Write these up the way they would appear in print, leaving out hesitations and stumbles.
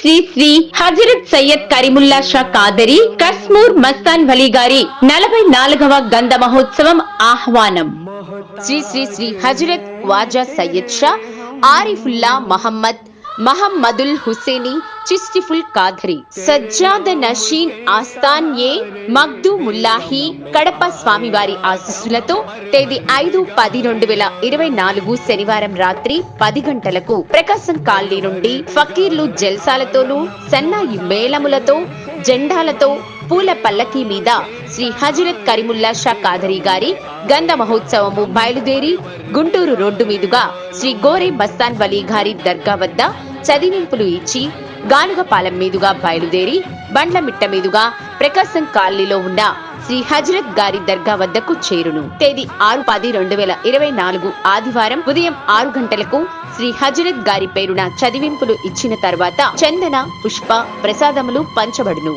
శ్రీ శ్రీ హజరత్ సయ్యద్ కరీముల్లా షా కాదరి కస్మూర్ మస్తాన్ వలీ గారి 44వ గంధ మహోత్సవం ఆహ్వానం. శ్రీ శ్రీ శ్రీ హజరత్ వాజా సయ్యద్ షా ఆరిఫుల్లా మహమ్మదుల్ హుసేని చిస్టిఫుల్ కాదరి సజ్జాద నషీన్ ఆస్థాన్ ఏ మగ్దూముల్లాహి కడప స్వామివారి ఆశీస్సులతో తేదీ 5-10-2024 శనివారం రాత్రి 10 గంటలకు ప్రకాశం కాలనీ నుండి ఫకీర్లు జల్సాలతోనూ సన్నాయి మేళములతో జెండాలతో పూల పల్లకీ మీద శ్రీ హజరత్ కరీముల్లా షా కాదరి గారి గంధ మహోత్సవము బయలుదేరి గుంటూరు రోడ్డు మీదుగా శ్రీ గోరే మస్తాన్ వలీ గారి దర్గా వద్ద చదివింపులు ఇచ్చి గానుగపాలెం మీదుగా బయలుదేరి బండ్లమిట్ట మీదుగా ప్రకాశం కాలనీలో ఉన్న శ్రీ హజరత్ గారి దర్గా వద్దకు చేరును. తేదీ 6-10-2024 ఆదివారం ఉదయం 6 గంటలకు శ్రీ హజరత్ గారి పేరున చదివింపులు ఇచ్చిన తర్వాత చందన పుష్ప ప్రసాదములు పంచబడును.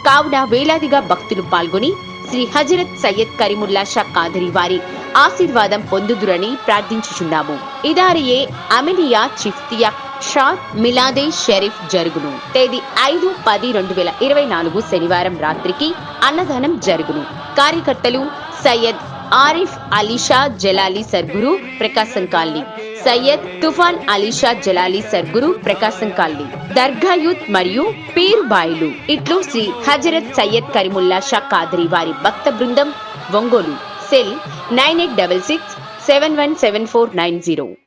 కావున వేలాదిగా భక్తులు పాల్గొని శ్రీ హజరత్ సయ్యద్ కరీముల్లా షా కాదరి వారి ఆశీర్వాదం పొందుదురని ప్రార్థించుచున్నాము. ఇదారియే అమినియా చిఫ్తియా షా మిలాదే షరీఫ్ జరుగును. తేదీ 5-10-2024 శనివారం రాత్రికి అన్నదానం జరుగును. కార్యకర్తలు సయ్యద్ ఆరిఫ్ అలీషా జలాలి సర్గురు ప్రకాశం కాలనీ, సయ్యద్ తుఫాన్ అలీషా జలాలి సర్గురు ప్రకాశం కాలనీ, దర్గా యూత్ మరియు పీరుబాయిలు. ఇట్లు శ్రీ హజరత్ సయ్యద్ కరీముల్లా షా కాదరి వారి భక్త బృందం, ఒంగోలు. సెల్ 9866717490.